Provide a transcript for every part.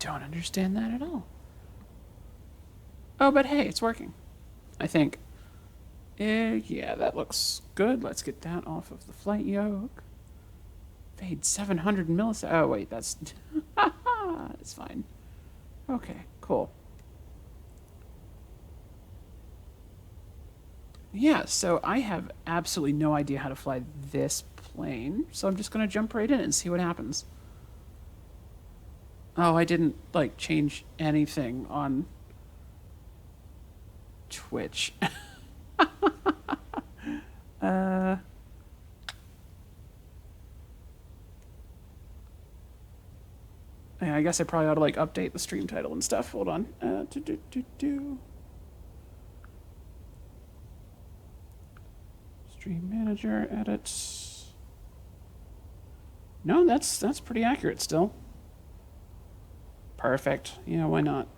don't understand that at all. Oh, but hey, it's working. I think. Yeah, that looks good. Let's get that off of the flight yoke. Fade 700 milliseconds. Oh, wait, that's... it's fine. Okay, cool. Yeah, so I have absolutely no idea how to fly this plane, so I'm just going to jump right in and see what happens. Oh, I didn't, like, change anything on Twitch. Yeah, I guess I probably ought to, like, update the stream title and stuff. Hold on. Stream manager, edit. No, that's pretty accurate still. Perfect. Yeah, why not?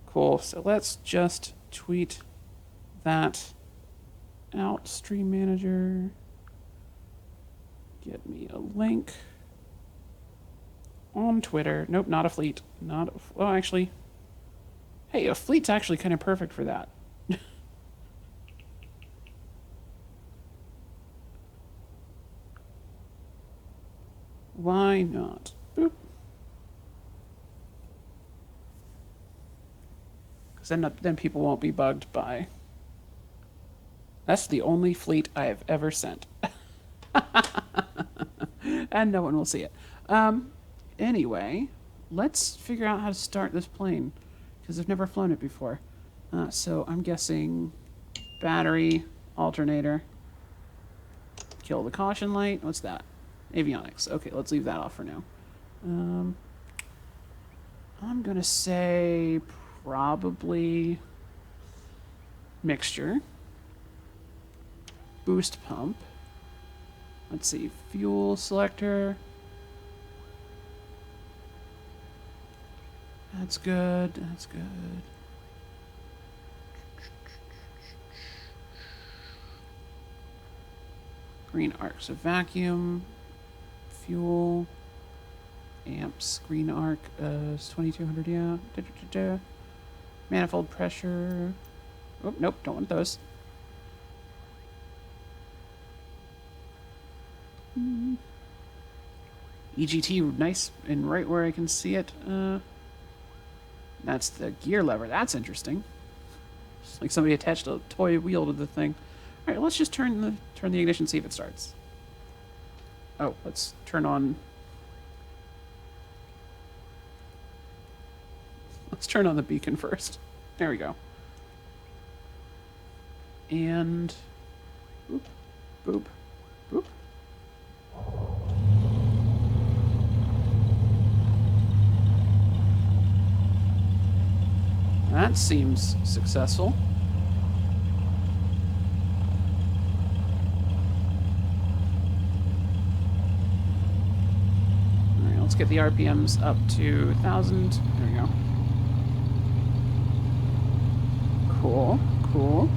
Cool. So let's just tweet that out. Stream manager. Get me a link on Twitter. Nope, not a fleet. Not. Oh, actually. Hey, a fleet's actually kind of perfect for that. Why not? Boop. Because then people won't be bugged by. That's the only fleet I have ever sent. And no one will see it. Anyway, let's figure out how to start this plane, because I've never flown it before. So I'm guessing battery, alternator, kill the caution light. What's that? Avionics. Okay, let's leave that off for now. I'm going to say probably mixture, boost pump. Let's see, fuel selector. That's good, that's good. Green arc, so vacuum, fuel, amps, green arc, is 2200, yeah. Manifold pressure. Oh, nope, don't want those. EGT, nice and right where I can see it. That's the gear lever. That's interesting. It's like somebody attached a toy wheel to the thing. All right, let's just turn the ignition, see if it starts. Oh, let's turn on. Let's turn on the beacon first. There we go. And boop, boop, boop. That seems successful. All right, let's get the RPMs up to 1,000. There we go. Cool, cool.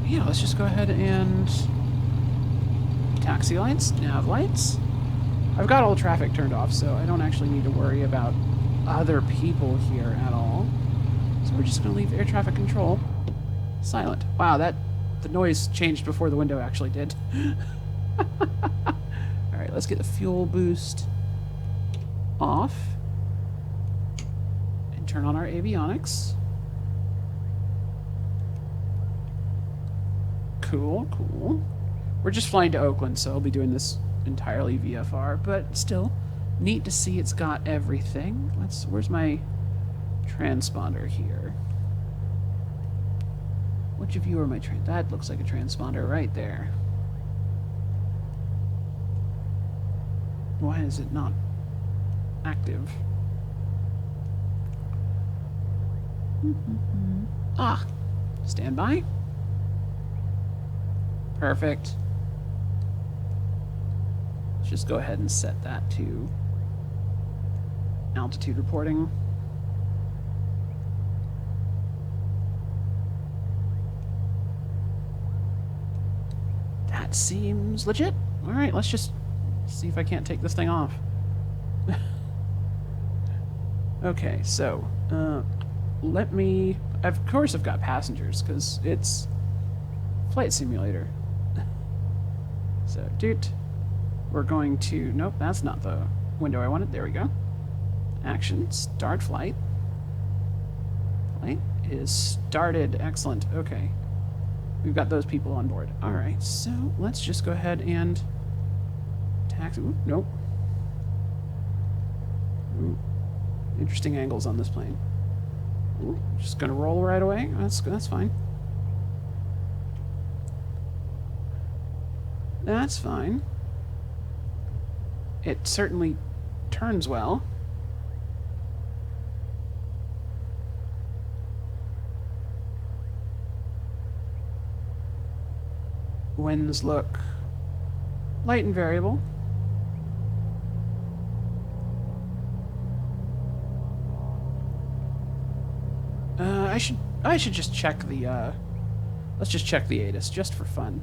Yeah, let's just go ahead and taxi lights, nav lights. I've got all traffic turned off, so I don't actually need to worry about other people here at all. So we're just going to leave air traffic control silent. Wow, the noise changed before the window actually did. All right, let's get the fuel boost off and turn on our avionics. Cool, cool. We're just flying to Oakland, so I'll be doing this entirely VFR, but still neat to see it's got everything. Where's my transponder here? Which of you are my that looks like a transponder right there. Why is it not active? Ah, stand by. Perfect. Let's just go ahead and set that to altitude reporting. That seems legit. All right, let's just see if I can't take this thing off. Okay, so let me. Of course, I've got passengers because it's flight simulator. So, dude, we're going to. Nope, that's not the window I wanted. There we go. Action. Start flight. Flight is started. Excellent. Okay. We've got those people on board. Alright, so let's just go ahead and taxi. Ooh, nope. Ooh, interesting angles on this plane. Ooh, just gonna roll right away. That's fine. That's fine. It certainly turns well. Winds look light and variable. I should just check the let's just check the ATIS just for fun.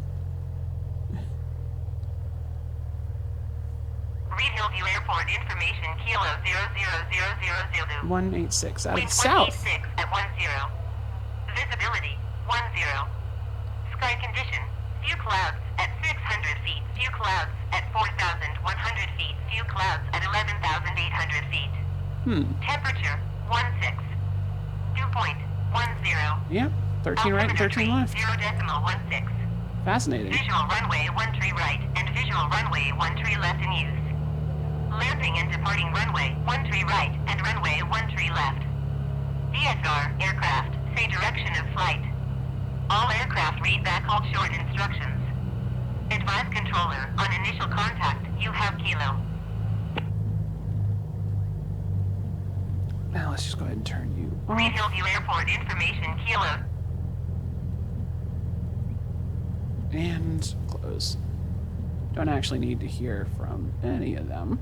Regional View Airport information kilo 00000. 186 out of Wind south. 186 at 10. Visibility 10. Sky condition. Few clouds at 600 feet. Few clouds at 4,100 feet. Few clouds at 11,800 feet. Temperature 16. Dew point 10. Yep, 13 right and 13 left. 0.16. Fascinating. Visual runway 13 right and visual runway 13 left in use. Landing and departing runway 13 right and runway 13 left. DSR aircraft, say direction of flight. All aircraft read back hold short instructions. Advise controller, on initial contact, you have kilo. Now let's just go ahead and turn you off. Regional View Airport information kilo. And close. Don't actually need to hear from any of them.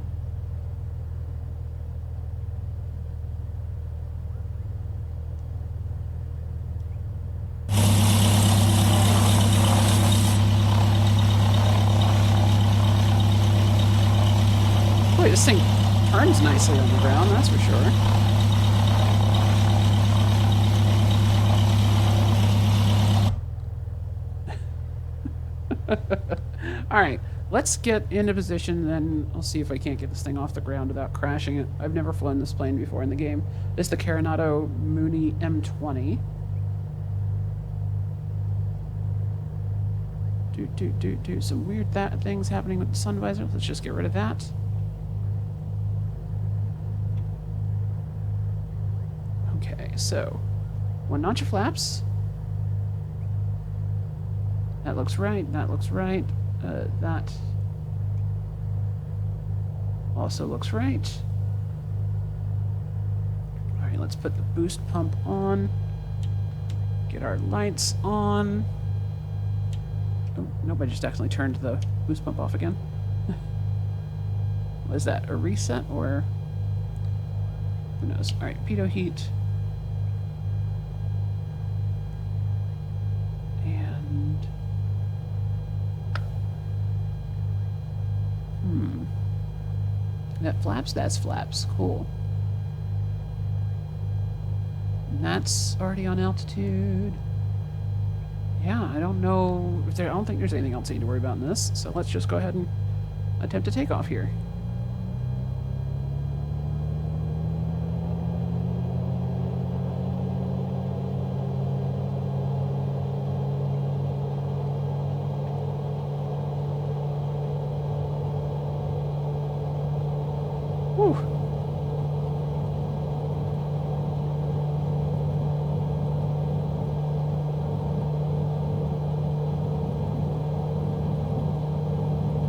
Boy, this thing turns nicely on the ground, that's for sure. Alright, let's get into position, then I'll see if I can't get this thing off the ground without crashing it. I've never flown this plane before in the game. This is the Carenado Mooney M20. Some weird things happening with the sun visor. Let's just get rid of that. Okay, so one notch of flaps. That looks right. That looks right. That also looks right. All right, let's put the boost pump on. Get our lights on. Oh, nope, I just accidentally turned the boost pump off again. What is that, a reset or who knows? All right, pitot heat. And that flaps, that's flaps. Cool. And that's already on altitude. Yeah, I don't know if I don't think there's anything else I need to worry about in this. So let's just go ahead and attempt to take off here. Whew.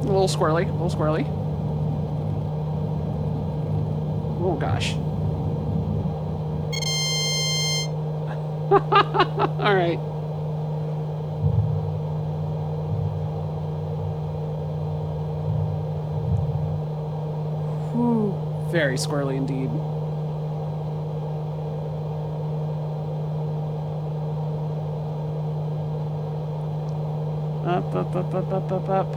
A little squirrely, a little squirrely. Oh gosh. All right. Whew. Very squirrely indeed. Up, up, up, up, up, up, up.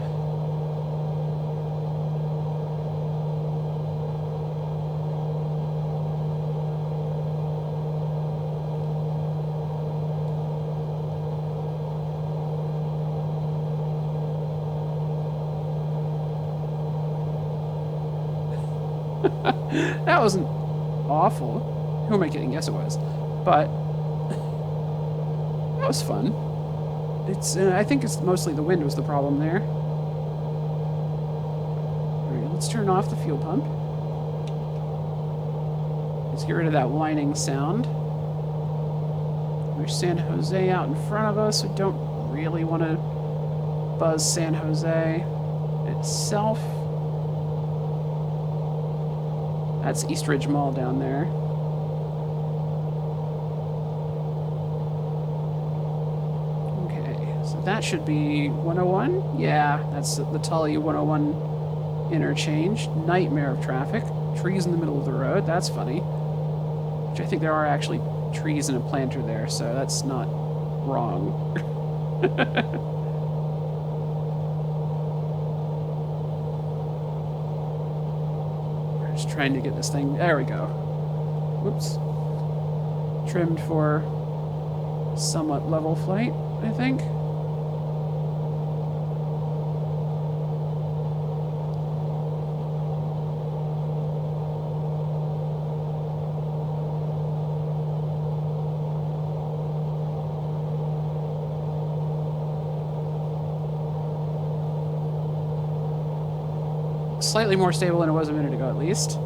That wasn't awful. Who am I kidding? Yes, it was. But that was fun. It's. I think it's mostly the wind was the problem there. All right, let's turn off the fuel pump. Let's get rid of that whining sound. There's San Jose out in front of us. We don't really want to buzz San Jose itself. That's East Ridge Mall down there. Okay, so that should be 101? Yeah, that's the Tully 101 interchange. Nightmare of traffic. Trees in the middle of the road. That's funny. Which I think there are actually trees and a planter there, so that's not wrong. Just trying to get this thing. There we go. Whoops. Trimmed for somewhat level flight, I think. Slightly more stable than it was a minute ago, at least.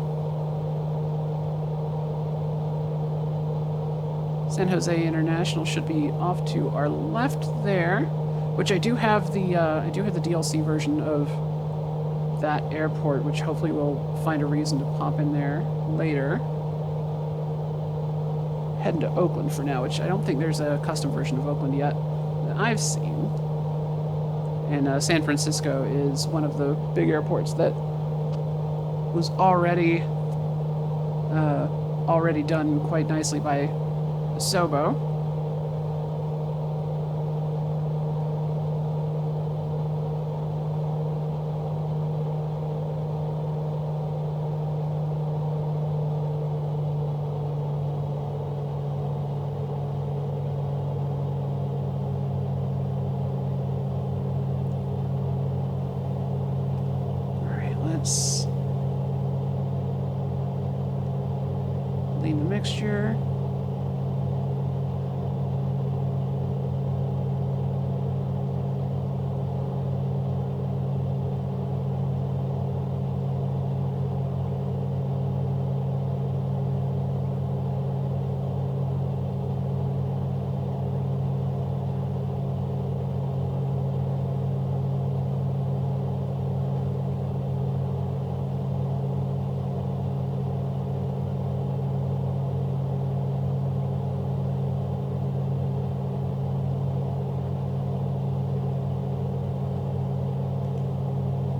San Jose International should be off to our left there, which I do have the DLC version of that airport, which hopefully we'll find a reason to pop in there later. Heading to Oakland for now, which I don't think there's a custom version of Oakland yet that I've seen. And San Francisco is one of the big airports that was already done quite nicely by Sobo. All right, let's clean the mixture.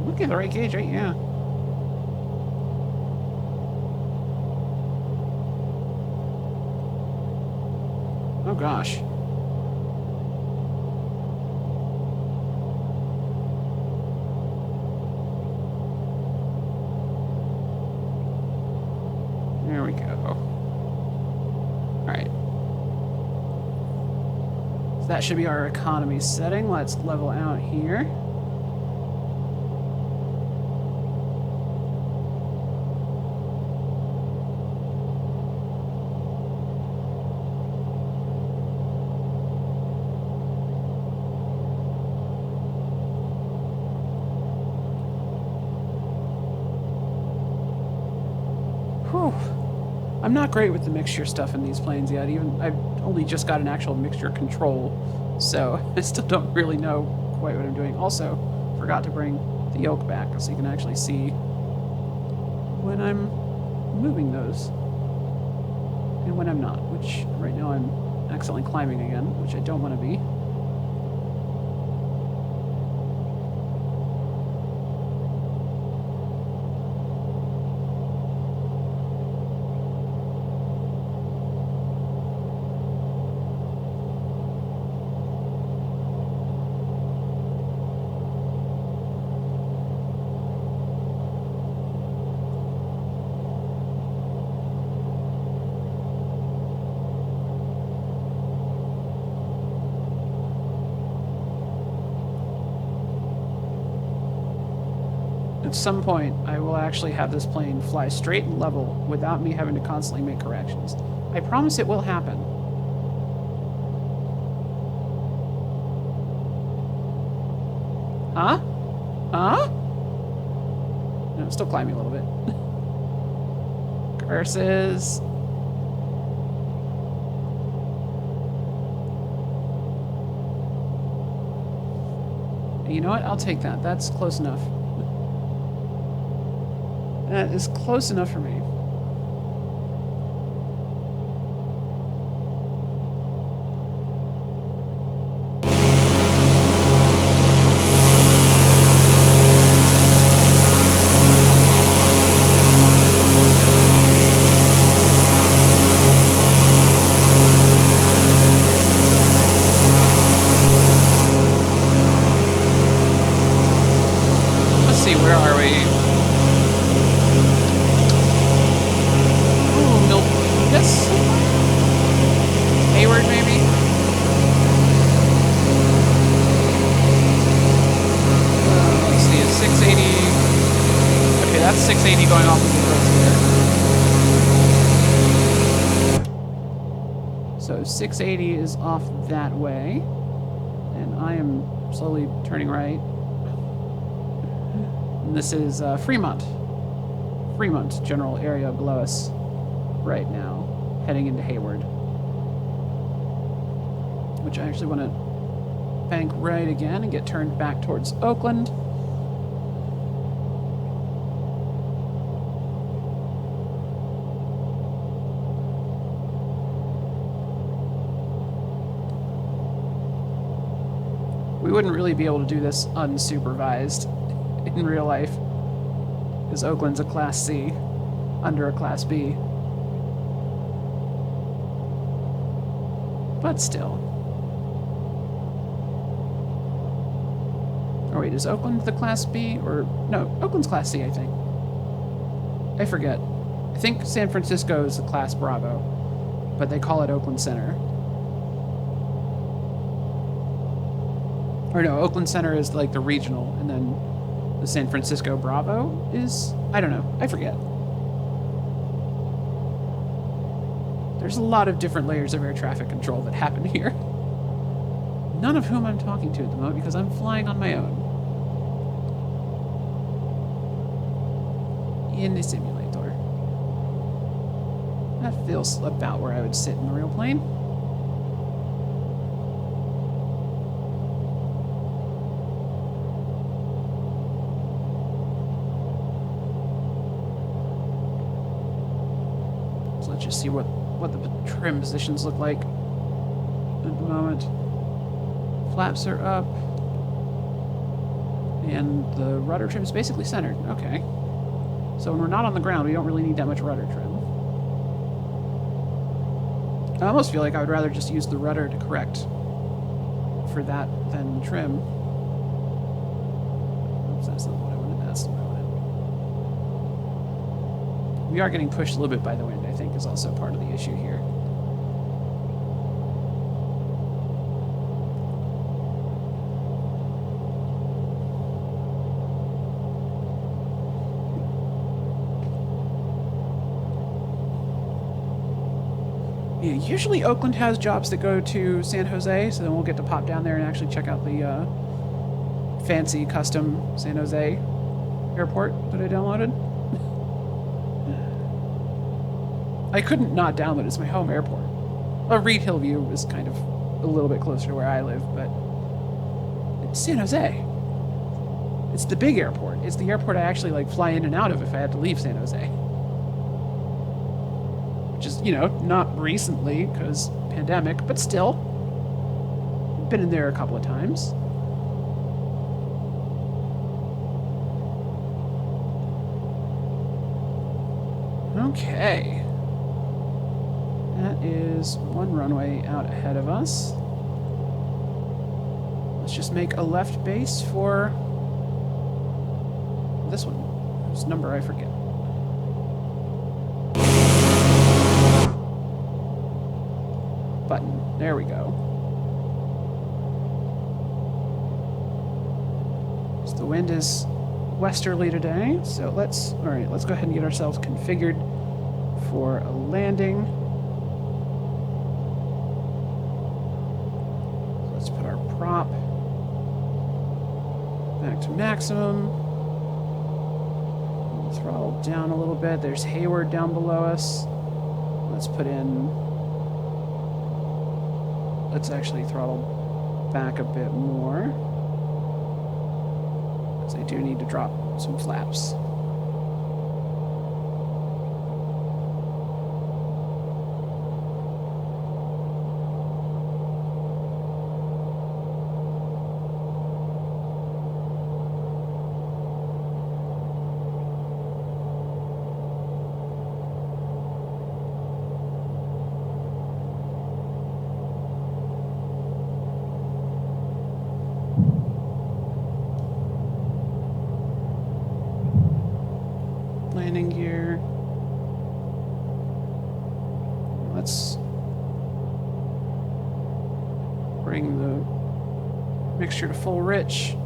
Look at the right gauge, right? Yeah. Oh gosh. There we go. All right. So that should be our economy setting. Let's level out here. Whew. I'm not great with the mixture stuff in these planes yet. Even I've only just got an actual mixture control, so I still don't really know quite what I'm doing. Also, forgot to bring the yoke back so you can actually see when I'm moving those and when I'm not, which right now I'm accidentally climbing again, which I don't want to be. At some point, I will actually have this plane fly straight and level without me having to constantly make corrections. I promise it will happen. Huh? Huh? No, I'm still climbing a little bit. Curses. You know what? I'll take that. That's close enough. That is close enough for me. Let's see, where are we? Yes. Hayward, maybe? Let's see, it's 680. Okay, that's 680 going off of the road there. So 680 is off that way. And I am slowly turning right. And this is Fremont. Fremont, general area below us. Right now, heading into Hayward. Which I actually want to bank right again and get turned back towards Oakland. We wouldn't really be able to do this unsupervised in real life, because Oakland's a Class C under a Class B. But still. Oh wait, is Oakland the Class B? Or, no, Oakland's Class C, I think. I forget. I think San Francisco is the Class Bravo, but they call it Oakland Center. Or no, Oakland Center is like the regional, and then the San Francisco Bravo is, I don't know, I forget. There's a lot of different layers of air traffic control that happen here. None of whom I'm talking to at the moment because I'm flying on my own. In the simulator. That feels about where I would sit in a real plane. So let's just see what the trim positions look like at the moment. Flaps are up. And the rudder trim is basically centered. Okay. So when we're not on the ground, we don't really need that much rudder trim. I almost feel like I would rather just use the rudder to correct for that than trim. Oops, that's not what I wanted. That's not what I wanted. We are getting pushed a little bit by the wind, I think, is also part of the issue here. Yeah, usually Oakland has jobs that go to San Jose, so then we'll get to pop down there and actually check out the fancy custom San Jose airport that I downloaded. I couldn't not download it. It's my home airport. Well, Reed Hillview is kind of a little bit closer to where I live, but it's San Jose. It's the big airport. It's the airport I actually like fly in and out of if I had to leave San Jose. Which is, you know, not recently because pandemic, but still. Been in there a couple of times. Okay. That is one runway out ahead of us. Let's just make a left base for this one. Whose number I forget. Button. There we go. So the wind is westerly today, so let's go ahead and get ourselves configured for a landing. So let's put our prop back to maximum. We'll throttle down a little bit. There's Hayward down below us. Let's actually throttle back a bit more, because I do need to drop some flaps. Landing gear. Let's bring the mixture to full rich.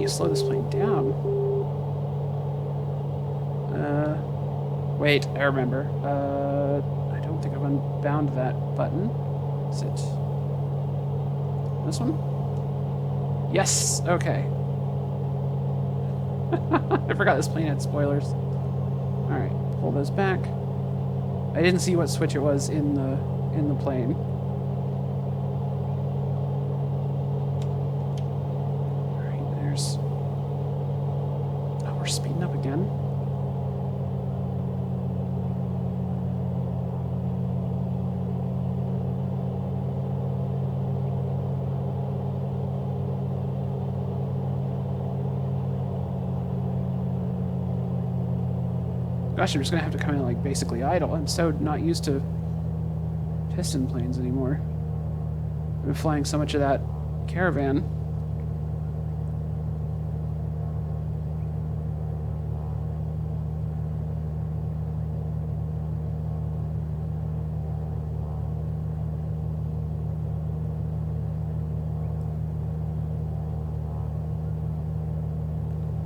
Slow this plane down. Wait, I remember. I don't think I've unbound that button. Is it this one? Yes, okay. I forgot this plane had spoilers. Alright, pull those back. I didn't see what switch it was in the plane. We're speeding up again. Gosh, I'm just gonna have to come in like basically idle. I'm so not used to piston planes anymore. I've been flying so much of that Caravan.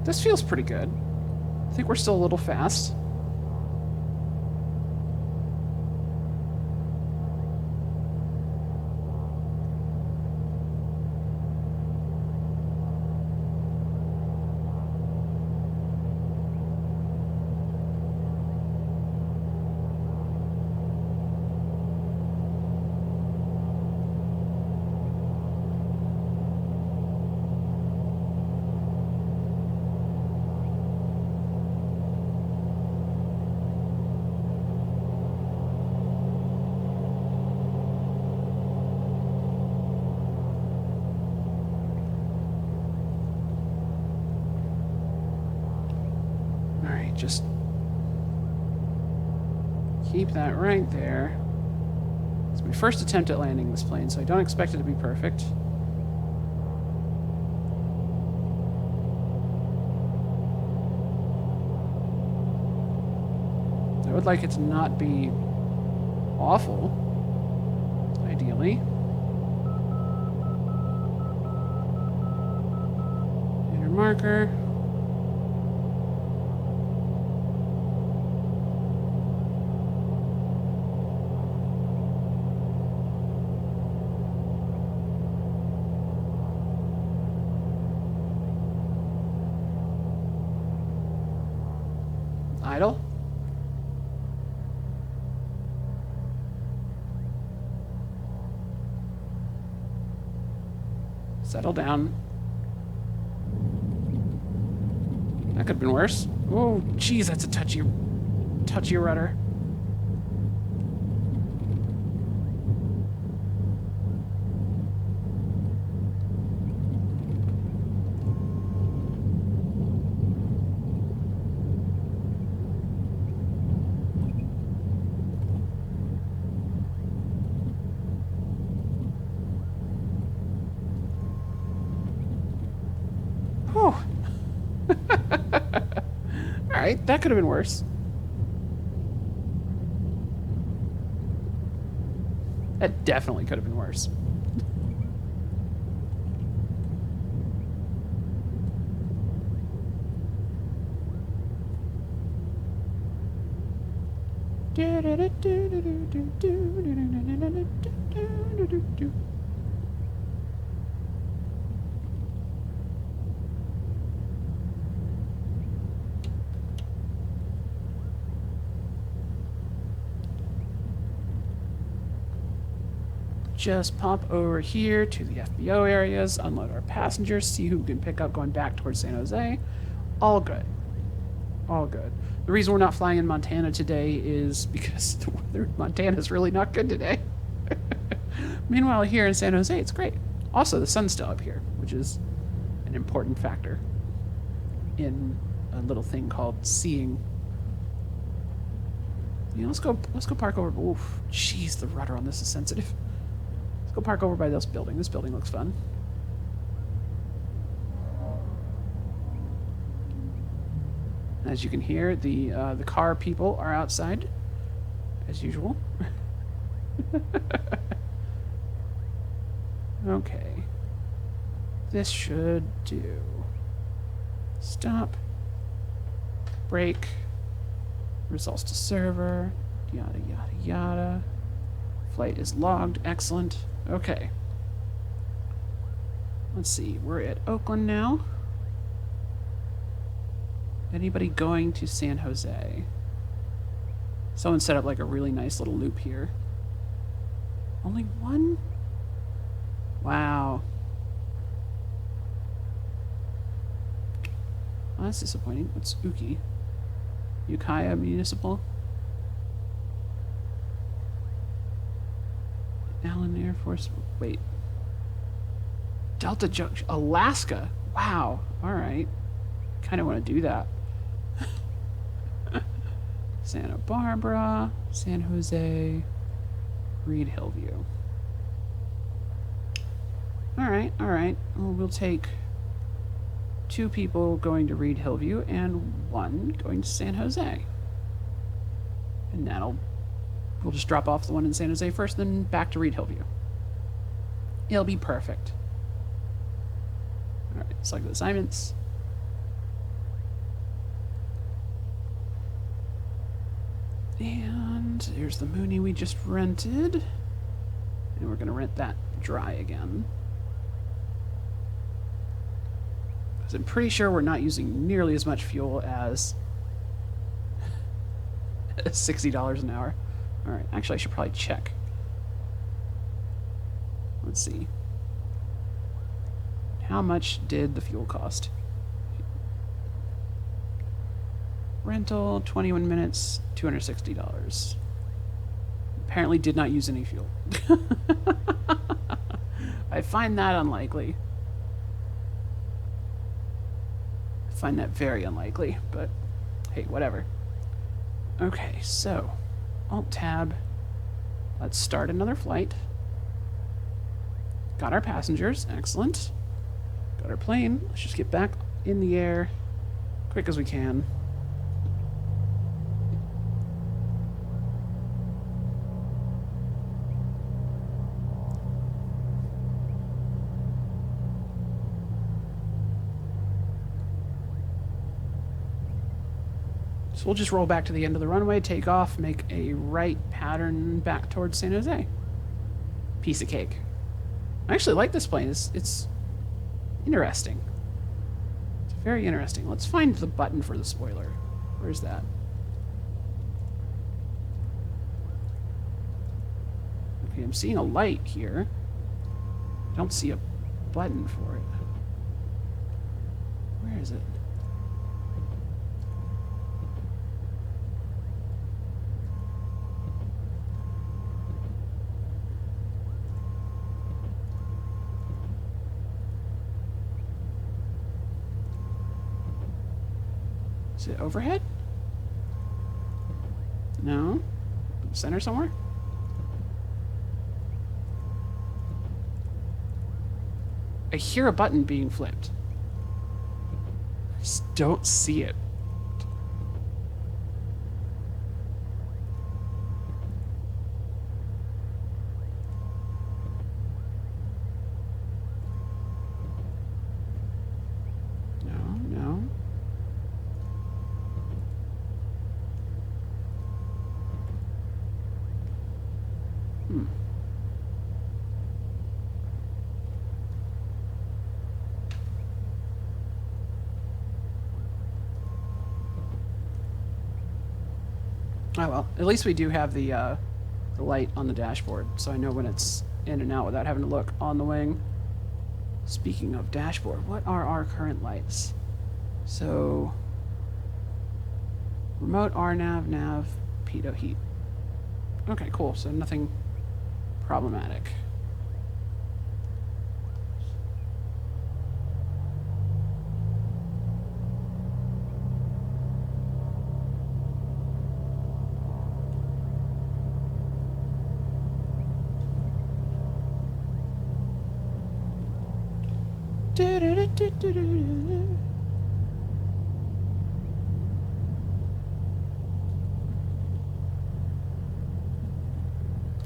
This feels pretty good. I think we're still a little fast. Just keep that right there. It's my first attempt at landing this plane, so I don't expect it to be perfect. I would like it to not be awful, ideally. Inner marker. Idle. Settle down. That could have been worse. Oh, geez, that's a touchy rudder. right. That could have been worse. That definitely could have been worse. Just pop over here to the FBO areas, unload our passengers, see who we can pick up going back towards San Jose. All good. All good. The reason we're not flying in Montana today is because the weather in Montana is really not good today. Meanwhile, here in San Jose, it's great. Also, the sun's still up here, which is an important factor in a little thing called seeing. Yeah, let's go park over. Oof, jeez, the rudder on this is sensitive. Let's go park over by this building. This building looks fun. As you can hear, the car people are outside, as usual. Okay. This should do. Stop. Break. Results to server. Yada, yada, yada. Flight is logged. Excellent. Okay. Let's see. We're at Oakland now. Anybody going to San Jose? Someone set up like a really nice little loop here. Only one? Wow. Oh, that's disappointing. What's Uki? Ukiah Municipal? Allen Air Force. Wait. Delta Junction. Alaska. Wow. Alright. Kind of want to do that. Santa Barbara. San Jose. Reed Hillview. Alright, alright. Well, we'll take 2 people going to Reed Hillview and 1 going to San Jose. And we'll just drop off the one in San Jose first, then back to Reed Hillview. It'll be perfect. Alright, select the assignments. And here's the Mooney we just rented. And we're going to rent that dry again. Because I'm pretty sure we're not using nearly as much fuel as $60 an hour. Alright, actually I should probably check. Let's see. How much did the fuel cost? Rental, 21 minutes, $260. Apparently did not use any fuel. I find that unlikely. I find that very unlikely, but hey, whatever. Okay, so Alt-Tab. Let's start another flight. Got our passengers, excellent. Got our plane. Let's just get back in the air quick as we can. So we'll just roll back to the end of the runway, take off, make a right pattern back towards San Jose. Piece of cake. I actually like this plane. It's interesting. It's very interesting. Let's find the button for the spoiler. Where's that? Okay, I'm seeing a light here. I don't see a button for it. Where is it? Is it overhead? No? Center somewhere? I hear a button being flipped. I just don't see it. Hmm. Oh well, at least we do have the light on the dashboard, so I know when it's in and out without having to look on the wing. Speaking of dashboard, what are our current lights? So, remote RNAV, nav, pitot heat. Okay, cool. So nothing problematic.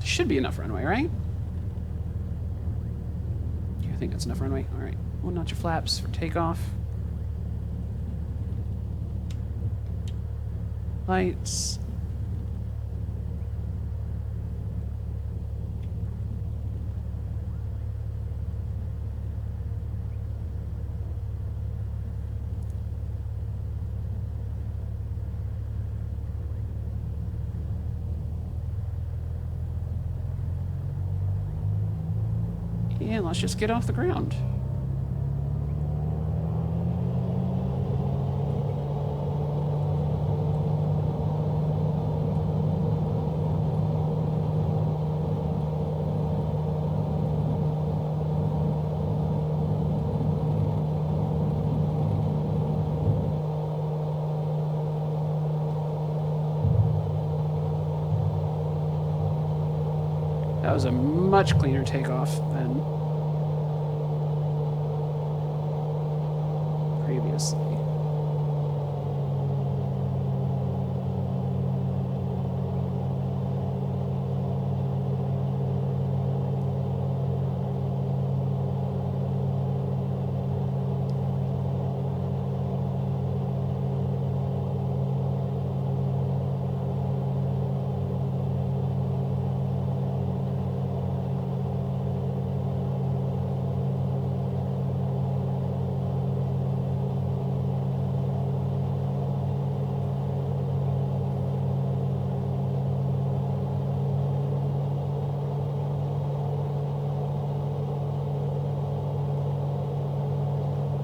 Should be enough runway, right? I think that's enough runway. All right. One notch of flaps for takeoff. Lights. And let's just get off the ground. That was a much cleaner takeoff than previously.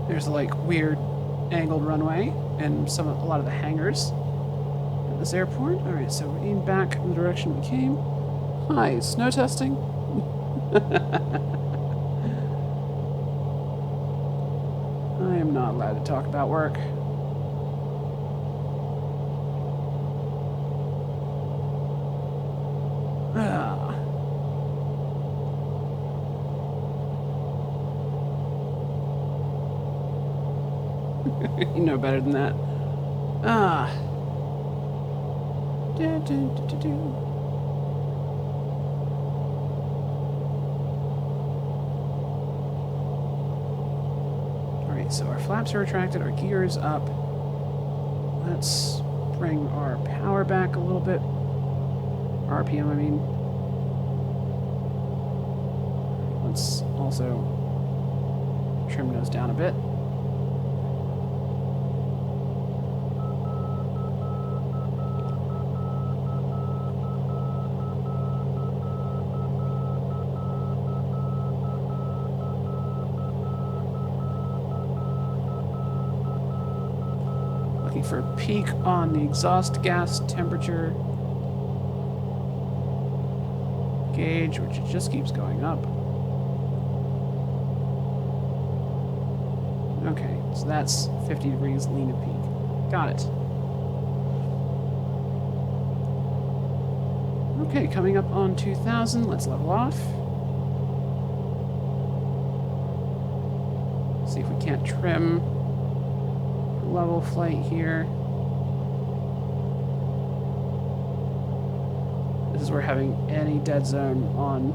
There's like weird angled runway and a lot of the hangars at this airport. All right, so we're heading back in the direction we came. Hi, snow testing. I am not allowed to talk about work. Ah. You know better than that. Ah. Alright, so our flaps are retracted, our gear is up. Let's bring our power back a little bit. RPM, I mean. Let's also trim those down a bit. Looking for a peak on the exhaust gas temperature gauge, which it just keeps going up. Okay, so that's 50 degrees lean at peak. Got it. Okay, coming up on 2000, let's level off. See if we can't trim level flight here. This is where having any dead zone on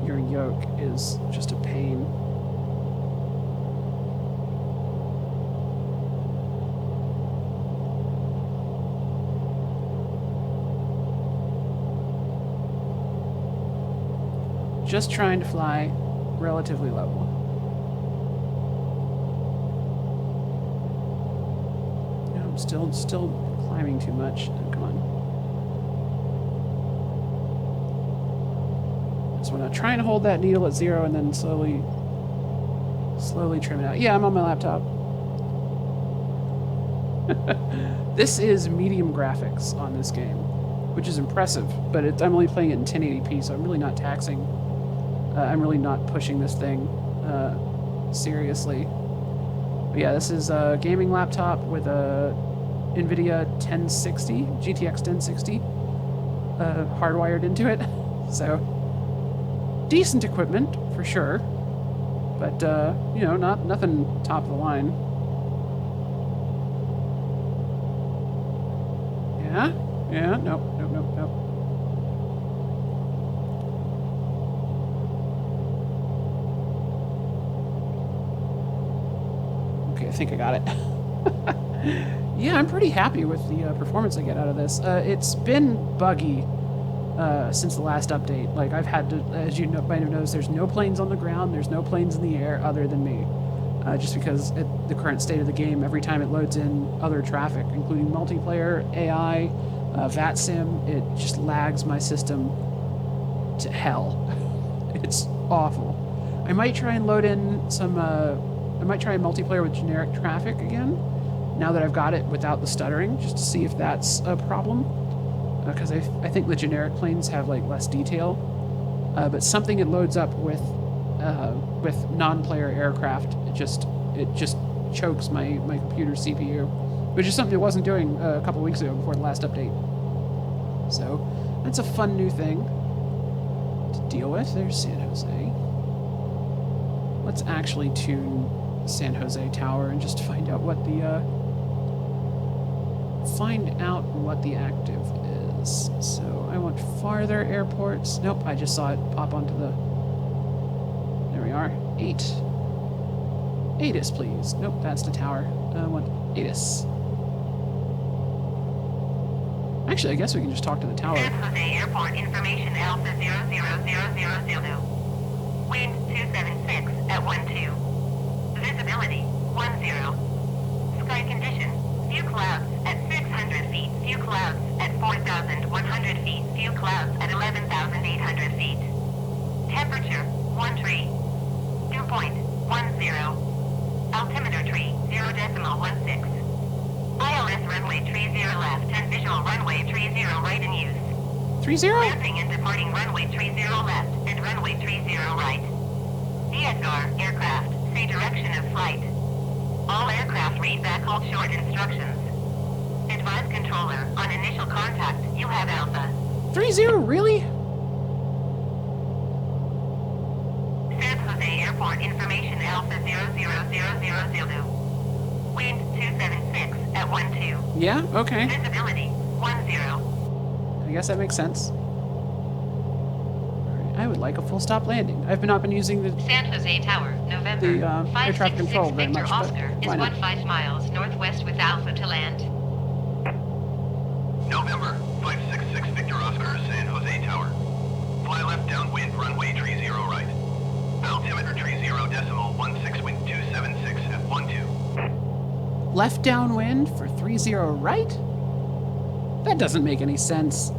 your yoke is just a pain. just trying to fly relatively level. No, I'm still climbing too much. Oh, come on. So I'm trying to hold that needle at 0 and then slowly trim it out. Yeah, I'm on my laptop. This is medium graphics on this game, which is impressive, but I'm only playing it in 1080p, so I'm really not taxing. I'm really not pushing this thing seriously. But yeah, this is a gaming laptop with a NVIDIA 1060, GTX 1060, hardwired into it. So, decent equipment, for sure. But, you know, nothing top of the line. Yeah, nope. Okay, I think I got it. Yeah, I'm pretty happy with the performance I get out of this. It's been buggy since the last update. Like, I've had to, as you might have noticed, there's no planes on the ground, there's no planes in the air other than me. Just because at the current state of the game, every time it loads in other traffic, including multiplayer, AI, VATSIM, it just lags my system to hell. It's awful. I might try and load in some, I might try multiplayer with generic traffic again, now that I've got it without the stuttering, just to see if that's a problem. Because I think the generic planes have like less detail, but something it loads up with non-player aircraft, it just chokes my computer's CPU, which is something it wasn't doing a couple weeks ago before the last update. So that's a fun new thing to deal with. There's San Jose. Let's actually tune San Jose Tower and just find out what the active is. So I want farther airports. Nope, I just saw it pop onto the. There we are. 8. ATIS, please. Nope, that's the tower. I want ATIS. Actually, I guess we can just talk to the tower. San Jose Airport information Alpha 00000. Wind 276 at 12. Visibility 10. Sky condition. Few clouds at 600 feet. Few clouds at 4,100 feet. Few clouds at 11,800 feet. Temperature 13. Dew point 10. Altimeter tree 0.16. ILS runway tree 0 left and visual runway tree 0 right in use. 30? Landing and departing runway tree 0 left and runway tree 0 right. DSR aircraft, say direction of flight. All aircraft read back hold short instructions. Advise controller, on initial contact, you have Alpha. 30, really? San Jose Airport information Alpha 00000. Wind 276 at 12. Yeah, okay. Visibility 10. I guess that makes sense. Alright, I would like a full stop landing. I've not been using the San Jose Tower, November. the air traffic control very Victor much, Oscar but is why not? 15 miles northwest with Alpha to land. November 566 Victor Oscar, San Jose Tower. Fly left downwind, runway tree 0 right. Altimeter tree 0.16, wind 276 at 12. Left downwind for 30 right? That doesn't make any sense.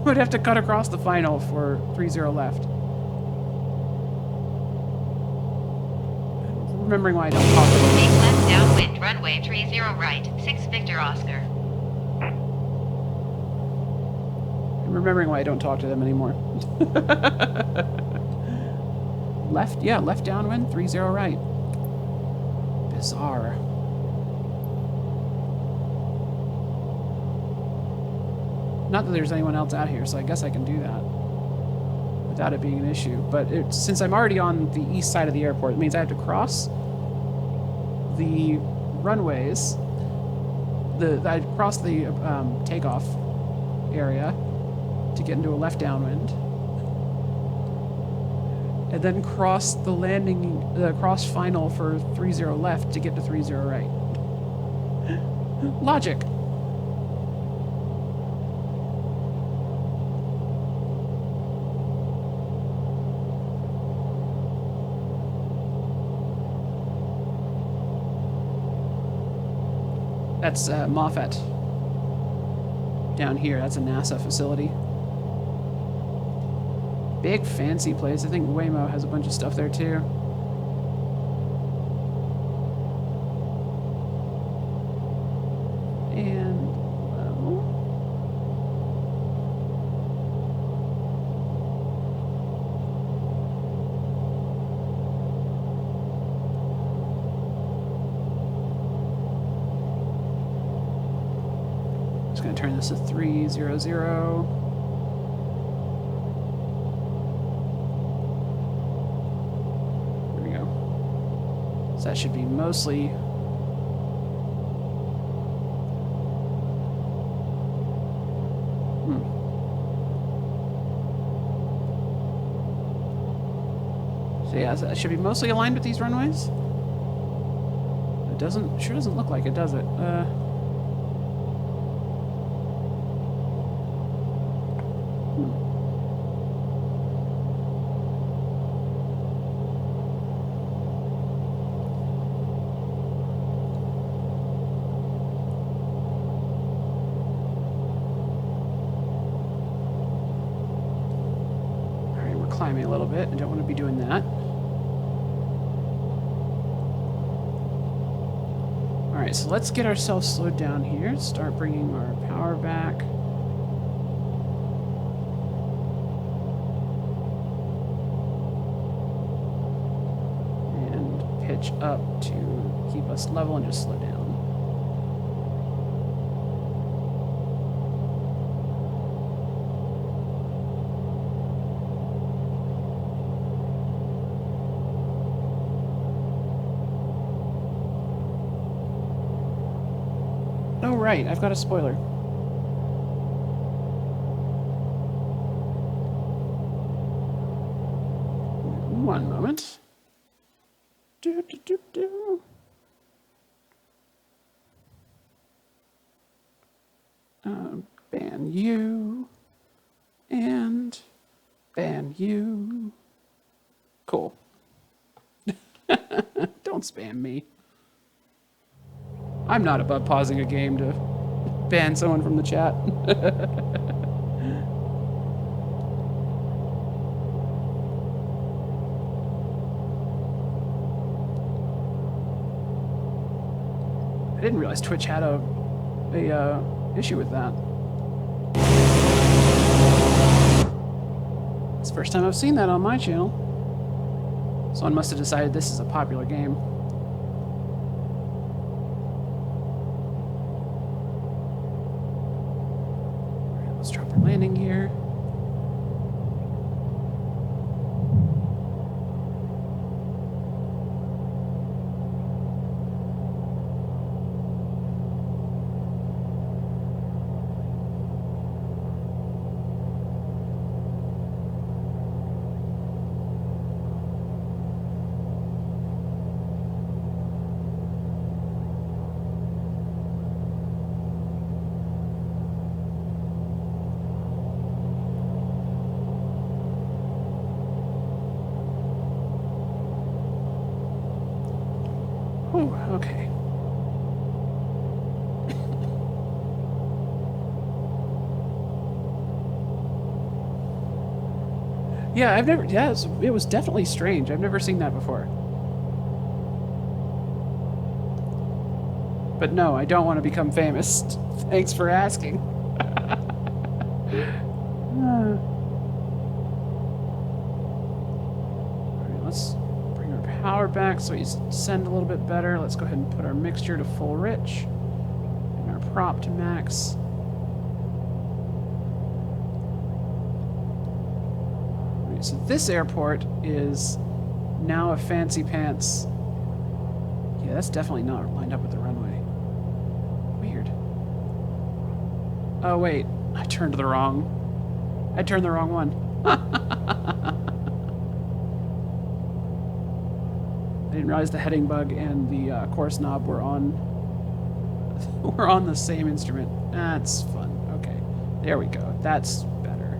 Would have to cut across the final for 30 left. Remembering why I don't talk to them. Make left downwind, runway tree 0 right, 6 Victor Oscar. I'm remembering why I don't talk to them anymore. left downwind, 30 right. Bizarre. Not that there's anyone else out here, so I guess I can do that without it being an issue. But since I'm already on the east side of the airport, it means I have to cross the runways. I cross the takeoff area to get into a left downwind, and then cross the cross final for 30 left to get to 30 right. Logic. That's Moffett. Down here, that's a NASA facility. Big fancy place. I think Waymo has a bunch of stuff there too. And level. Just gonna turn this to 300. So that should be mostly So yeah, that should be mostly aligned with these runways. It sure doesn't look like it, does it? Climbing a little bit. I don't want to be doing that. Alright, so let's get ourselves slowed down here. Start bringing our power back. And pitch up to keep us level and just slow down. Oh, right, I've got a spoiler. One moment. Ban you. And ban you. Cool. Don't spam me. I'm not above pausing a game to ban someone from the chat. I didn't realize Twitch had a issue with that. It's the first time I've seen that on my channel. Someone must have decided this is a popular game. Let's drop our landing gear. Whew, okay. Yeah, it was definitely strange. I've never seen that before. But no, I don't want to become famous. Thanks for asking. Alright, let's bring our power back so we send a little bit better. Let's go ahead and put our mixture to full rich. And our prop to max. Alright, so this airport is now a fancy pants. Yeah, that's definitely not lined up with the runway. Weird. Oh wait, I turned the wrong one. I didn't realize the heading bug and the course knob were on the same instrument. That's fun. Okay, there we go. That's better.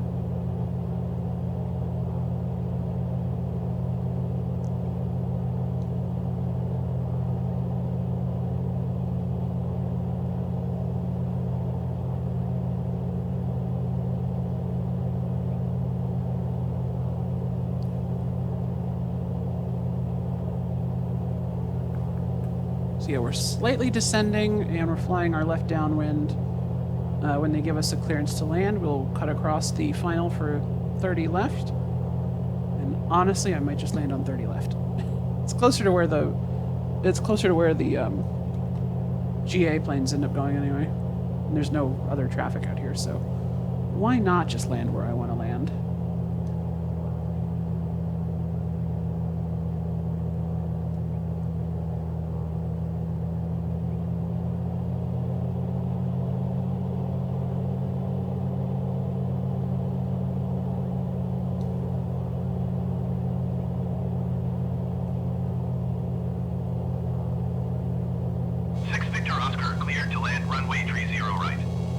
So yeah, we're slightly descending and we're flying our left downwind. When they give us a clearance to land, we'll cut across the final for 30 left. And honestly, I might just land on 30 left. It's closer to where the GA planes end up going anyway. And there's no other traffic out here, so why not just land where I want to land?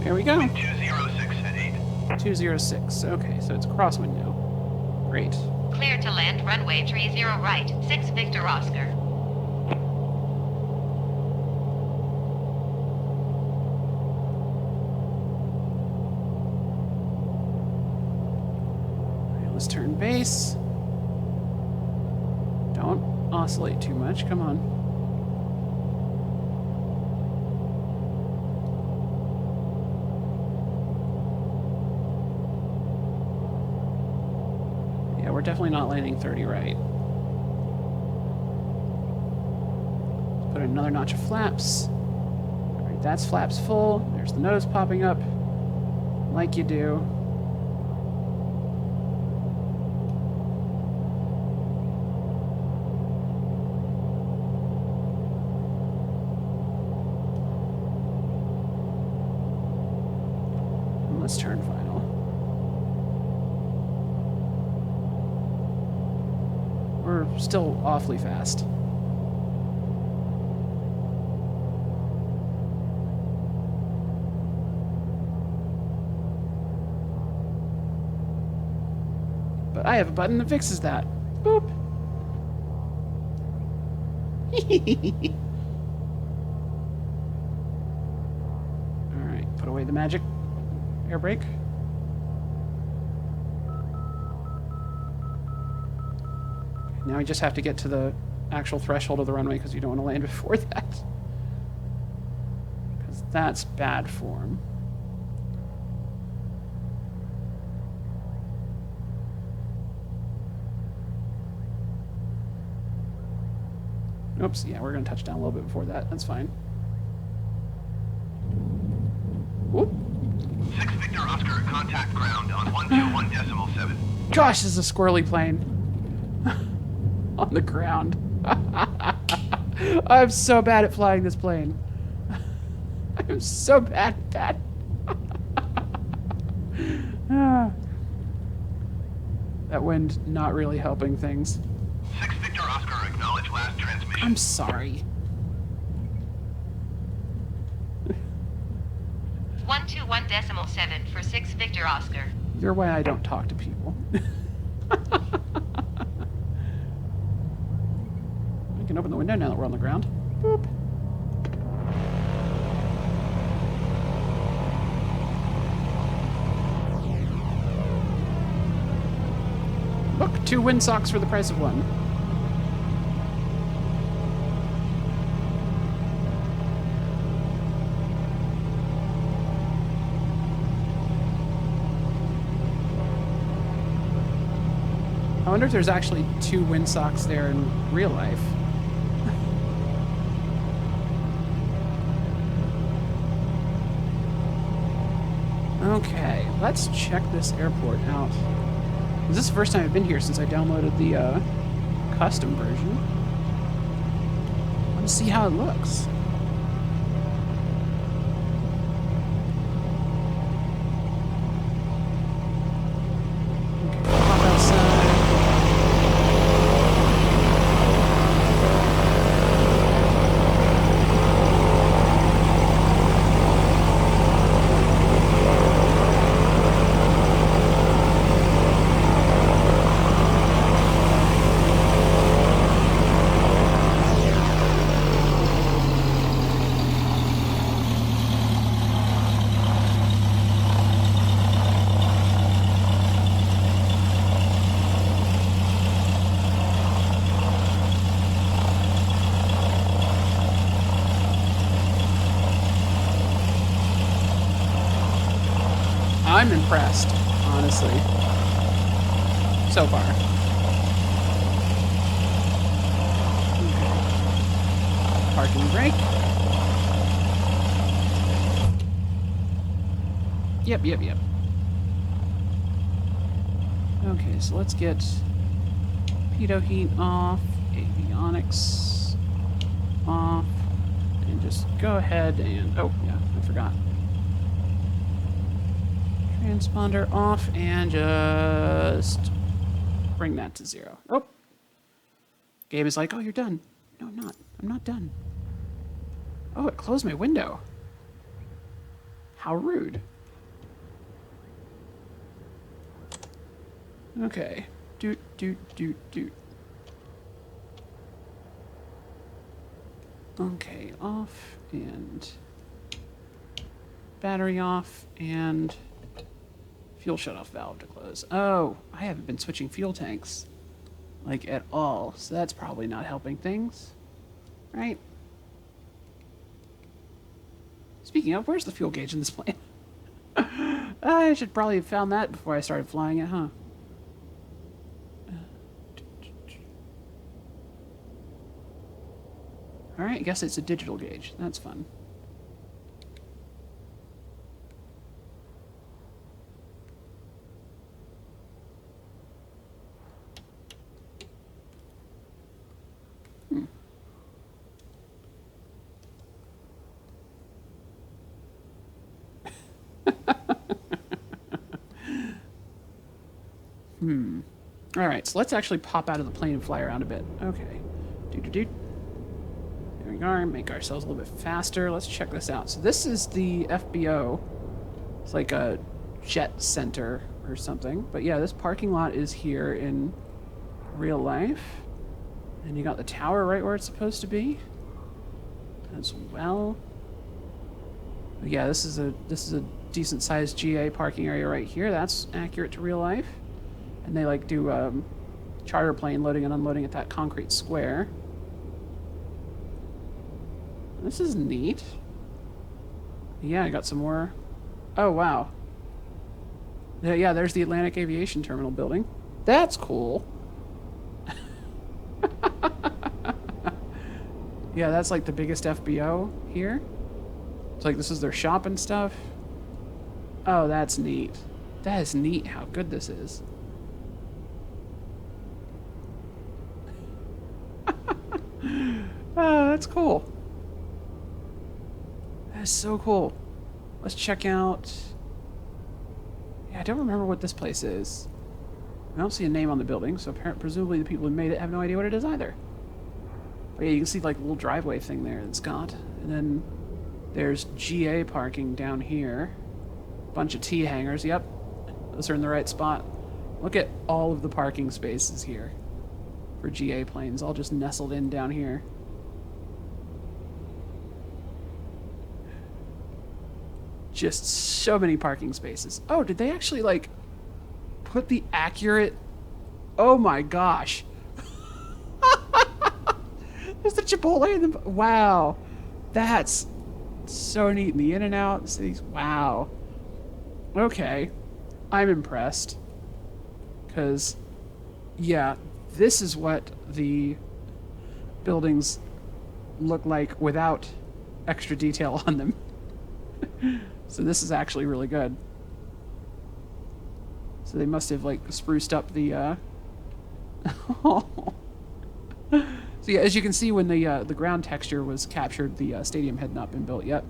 There we go. 206 at 8. 206. Okay, so it's crosswind now. Great. Clear to land runway 30 right, 6 Victor Oscar. Alright, let's turn base. Don't oscillate too much. Come on. We're definitely not landing 30 right. Let's put another notch of flaps. All right, that's flaps full. There's the nose popping up, like you do. And let's turn final. We're still awfully fast. But I have a button that fixes that. Boop. Alright, put away the magic air brake. Now we just have to get to the actual threshold of the runway because you don't want to land before that. Because that's bad form. Oops, yeah, we're going to touch down a little bit before that. That's fine. Whoop. 6 Victor Oscar, contact ground on 121.7. Gosh, this is a squirrely plane. On the ground. I'm so bad at flying this plane. I'm so bad at that. That wind not really helping things. 6 Victor Oscar, acknowledge last transmission. I'm sorry. 121.7 for 6 Victor Oscar. You're why I don't talk to people. We can open the window now that we're on the ground. Boop. Look, 2 windsocks for the price of 1. I wonder if there's actually 2 windsocks there in real life. Okay, let's check this airport out. This is the first time I've been here since I downloaded the custom version. Let's see how it looks. Okay, pop outside. I'm impressed, honestly. So far. Okay. Parking brake. Yep. Okay, so let's get pitot heat off, avionics off, and just go ahead and, oh yeah, I forgot. Transponder off and just bring that to 0. Oh! Game is like, oh, you're done. No, I'm not. I'm not done. Oh, it closed my window. How rude. Okay. Doot. Okay, off and battery off and fuel shutoff valve to close. Oh, I haven't been switching fuel tanks like at all, so that's probably not helping things, right? Speaking of, where's the fuel gauge in this plane? I should probably have found that before I started flying it, huh? Alright, I guess it's a digital gauge. That's fun. Alright, so let's actually pop out of the plane and fly around a bit. Okay. There we are. Make ourselves a little bit faster. Let's check this out. So this is the FBO. It's like a jet center or something. But yeah, this parking lot is here in real life. And you got the tower right where it's supposed to be as well. But yeah, this is a decent sized GA parking area right here. That's accurate to real life. And they like do charter plane loading and unloading at that concrete square. This is neat. Yeah, I got some more. Oh, wow. Yeah, there's the Atlantic Aviation Terminal building. That's cool. Yeah, that's like the biggest FBO here. It's like this is their shop and stuff. Oh, that's neat. That is neat how good this is. Oh, that's cool. That is so cool. Let's check out... Yeah, I don't remember what this place is. I don't see a name on the building, so presumably the people who made it have no idea what it is either. But yeah, you can see like a little driveway thing there that's got. And then there's GA parking down here. Bunch of T hangars. Yep, those are in the right spot. Look at all of the parking spaces here for GA planes, all just nestled in down here. Just so many parking spaces. Oh, did they actually like put the accurate... Oh my gosh. There's the Chipotle in the... Wow. That's so neat. The in and out cities. Wow. Okay. I'm impressed. Because, yeah, this is what the buildings look like without extra detail on them. So this is actually really good. So they must have like spruced up the So yeah, as you can see, when the ground texture was captured, the stadium had not been built yet.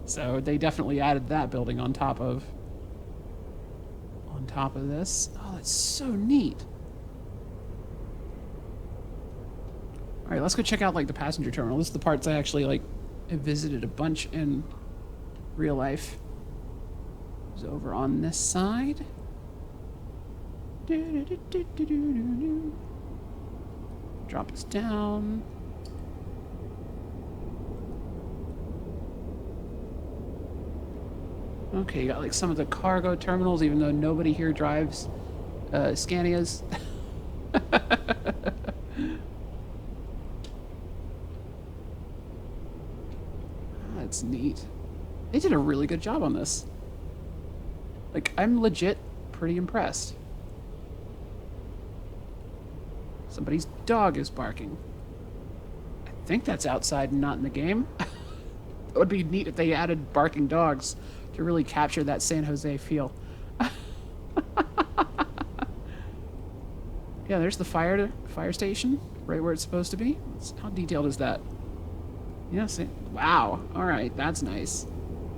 So they definitely added that building on top of this. Oh, that's so neat. All right, let's go check out like the passenger terminal. This is the parts I actually like have visited a bunch in real life. It's over on this side. Drop us down. Okay, you got like some of the cargo terminals, even though nobody here drives Scanias. That's neat. They did a really good job on this. Like, I'm legit pretty impressed. Somebody's dog is barking. I think that's outside and not in the game. It would be neat if they added barking dogs to really capture that San Jose feel. Yeah, there's the fire station, right where it's supposed to be. How detailed is that? Yes. Wow. All right, that's nice.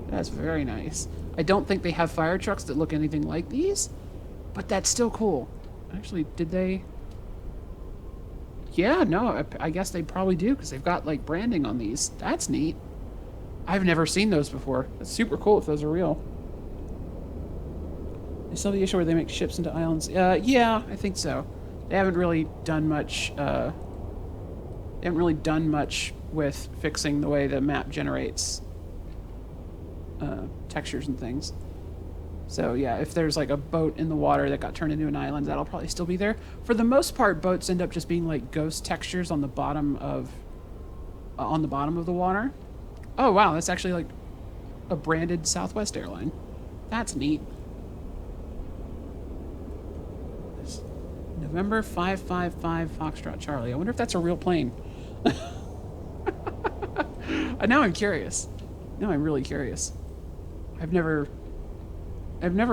That's very nice. I don't think they have fire trucks that look anything like these, but that's still cool. Actually, did they? Yeah, no, I guess they probably do because they've got like branding on these. That's neat. I've never seen those before. That's super cool if those are real. They still have the issue where they make ships into islands. Yeah, I think so. They haven't really done much. They haven't really done much with fixing the way the map generates textures and things. So yeah, if there's like a boat in the water that got turned into an island, that'll probably still be there. For the most part, boats end up just being like ghost textures on the bottom of the water. Oh wow, that's actually like a branded Southwest airline. That's neat. November 555 Foxtrot Charlie. I wonder if that's a real plane. Now I'm curious. Now I'm really curious. I've never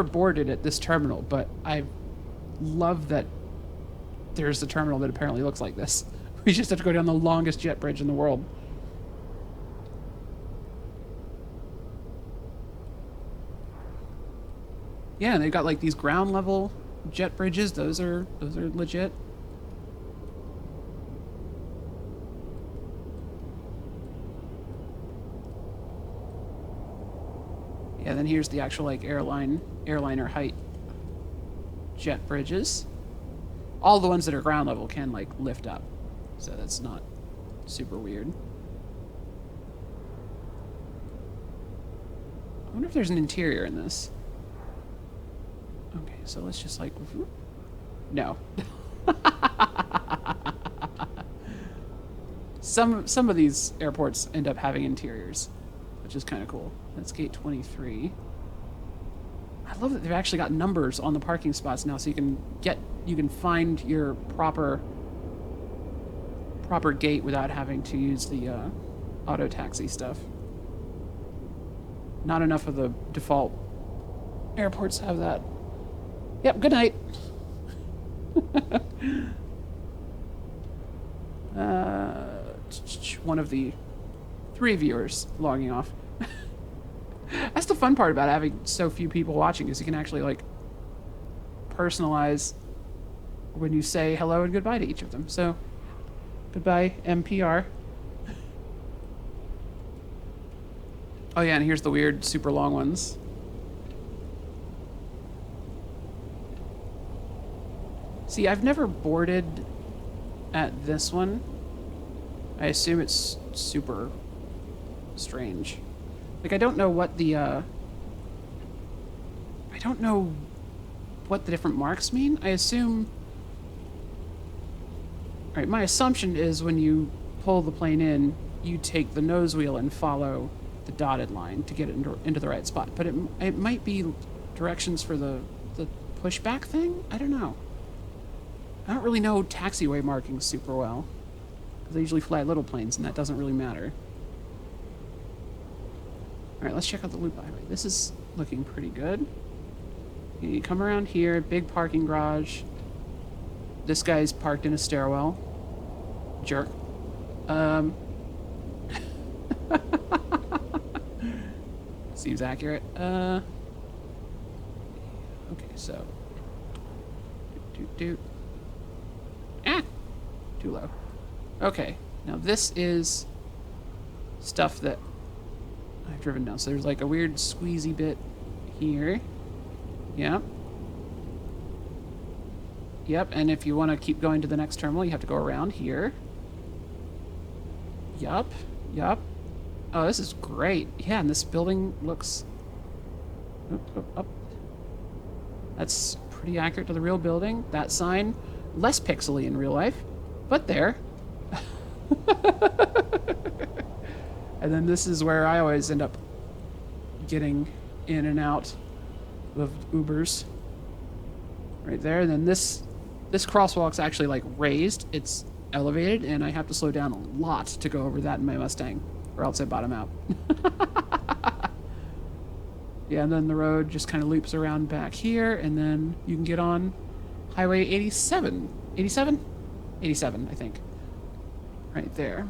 boarded at this terminal, but I love that there's a terminal that apparently looks like this. We just have to go down the longest jet bridge in the world. Yeah, and they've got like these ground level jet bridges. Those are legit. Yeah, then here's the actual like airliner height jet bridges. All the ones that are ground level can like lift up, so that's not super weird. I wonder if there's an interior in this. Okay, so let's just like... No. Some of these airports end up having interiors, which is kind of cool. That's gate 23. I love that they've actually got numbers on the parking spots now, so you can find your proper gate without having to use the auto taxi stuff. Not enough of the default airports have that. Yep, good night. One of the 3 viewers logging off. That's the fun part about having so few people watching, is you can actually like personalize when you say hello and goodbye to each of them. So, goodbye, MPR. Oh yeah, and here's the weird super long ones. See, I've never boarded at this one. I assume it's super strange. Like, I don't know what the, I don't know what the different marks mean. I assume... Alright, my assumption is when you pull the plane in, you take the nose wheel and follow the dotted line to get it into the right spot. But it might be directions for the pushback thing? I don't know. I don't really know taxiway markings super well, because I usually fly little planes, and that doesn't really matter. Alright, let's check out the loop highway. This is looking pretty good. You come around here, big parking garage. This guy's parked in a stairwell. Jerk. Seems accurate. Okay, so... Ah! Too low. Okay, now this is stuff that I've driven down. So there's like a weird squeezy bit here. Yep. Yep, and if you want to keep going to the next terminal, you have to go around here. Yup. Yup. Oh, this is great. Yeah, and this building looks... Up. That's pretty accurate to the real building. That sign, less pixely in real life, but there. And then this is where I always end up getting in and out of Ubers. Right there. And then this crosswalk's actually like raised. It's elevated, and I have to slow down a lot to go over that in my Mustang, or else I bottom out. Yeah, and then the road just kind of loops around back here, and then you can get on Highway 87. 87? 87, I think. Right there.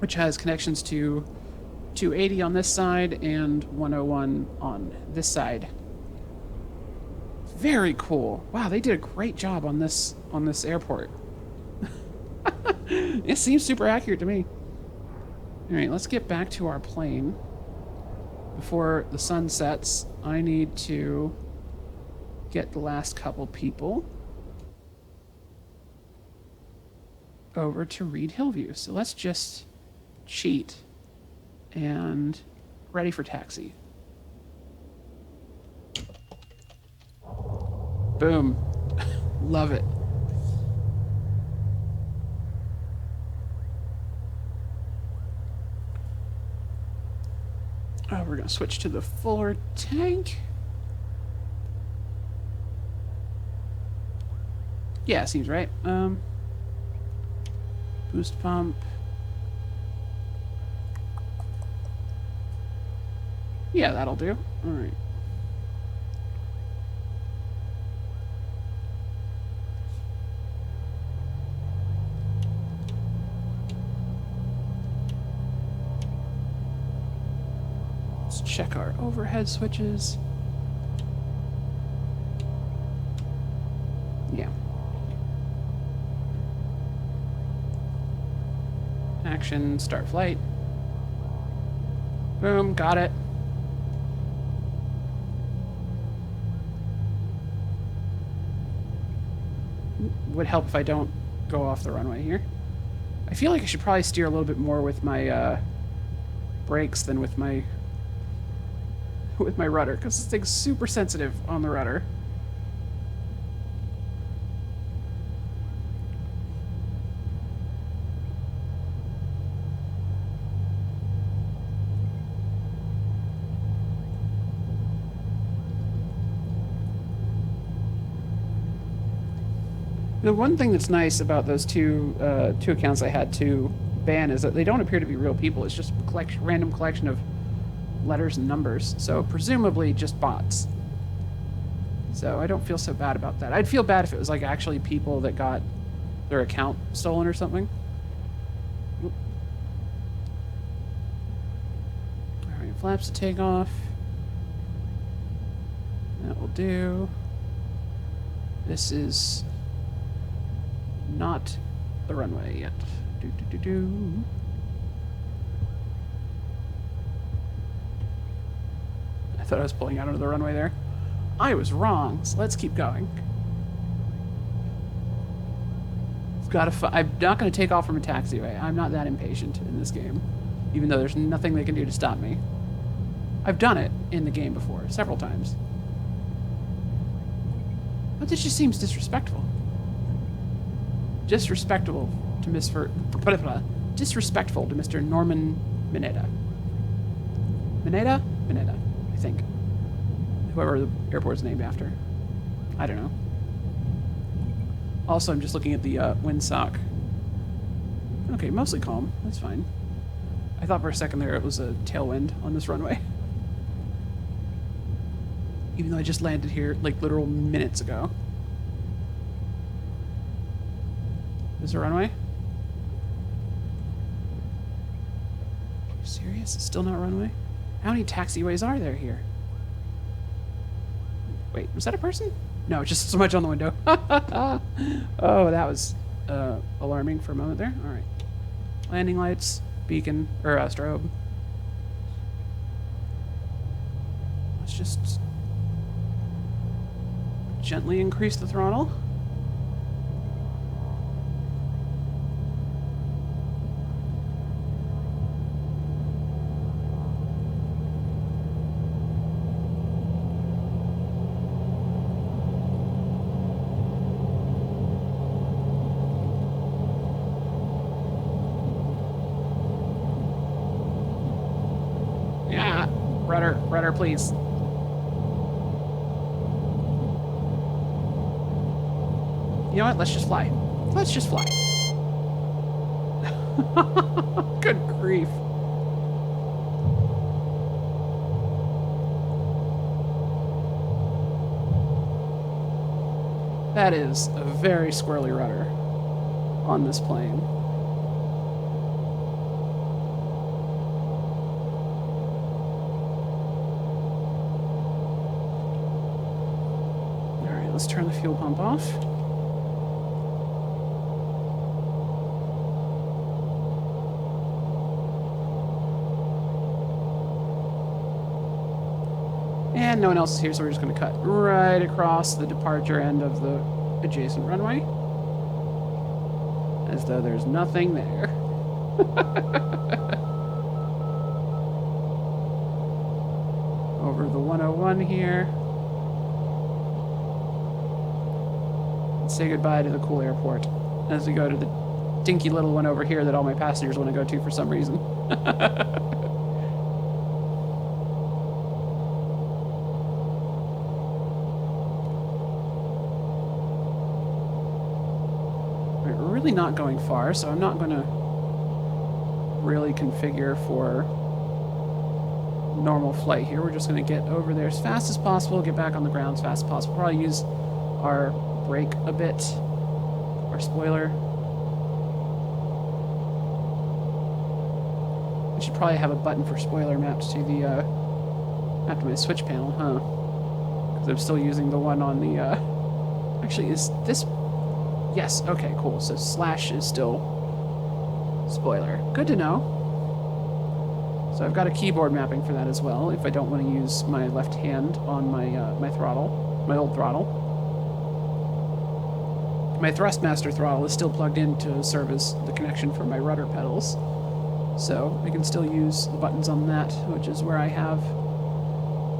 Which has connections to 280 on this side and 101 on this side. Very cool. Wow, they did a great job on this airport. It seems super accurate to me. All right, let's get back to our plane. Before the sun sets, I need to get the last couple people over to Reed Hillview. So let's just cheat and ready for taxi. Boom. Love it. Oh, we're going to switch to the fuller tank. Yeah, seems right. Boost pump. Yeah, that'll do. All right. Let's check our overhead switches. Yeah. Action, start flight. Boom, got it. Would help if I don't go off the runway here. I feel like I should probably steer a little bit more with my brakes than with my rudder, because this thing's super sensitive on the rudder. The one thing that's nice about those two accounts I had to ban is that they don't appear to be real people. It's just a random collection of letters and numbers. So presumably just bots. So I don't feel so bad about that. I'd feel bad if it was like actually people that got their account stolen or something. Oop. All right, flaps to take off. That will do. This is not the runway yet. I thought I was pulling out onto the runway there. I was wrong, so let's keep going. I'm not going to take off from a taxiway. I'm not that impatient in this game, even though there's nothing they can do to stop me. I've done it in the game before, several times. But this just seems disrespectful. Disrespectful to Mr. Norman Mineta. Mineta, I think. Whoever the airport's named after. I don't know. Also, I'm just looking at the windsock. Okay, mostly calm. That's fine. I thought for a second there it was a tailwind on this runway. Even though I just landed here like literal minutes ago. Is there a runway? Are you serious? It's still not a runway? How many taxiways are there here? Wait, was that a person? No, just so much on the window. Oh, that was alarming for a moment there. All right. Landing lights, beacon, or strobe. Let's just gently increase the throttle. Rudder, please. You know what? Let's just fly. Let's just fly. Good grief. That is a very squirrely rudder on this plane. Alright, let's turn the fuel pump off. And no one else is here, so we're just going to cut right across the departure end of the adjacent runway. As though there's nothing there. Over the 101 here. Let's say goodbye to the cool airport as we go to the dinky little one over here that all my passengers want to go to for some reason. Really not going far, so I'm not going to really configure for normal flight here. We're just going to get over there as fast as possible, get back on the ground as fast as possible. Probably use our brake a bit, our spoiler. We should probably have a button for spoiler mapped to the mapped to my switch panel, huh? Because I'm still using the one on the actually, is this... Yes, okay, cool. So slash is still spoiler. Good to know. So I've got a keyboard mapping for that as well, if I don't want to use my left hand on my my throttle, my old throttle. My Thrustmaster throttle is still plugged in to serve as the connection for my rudder pedals. So I can still use the buttons on that, which is where I have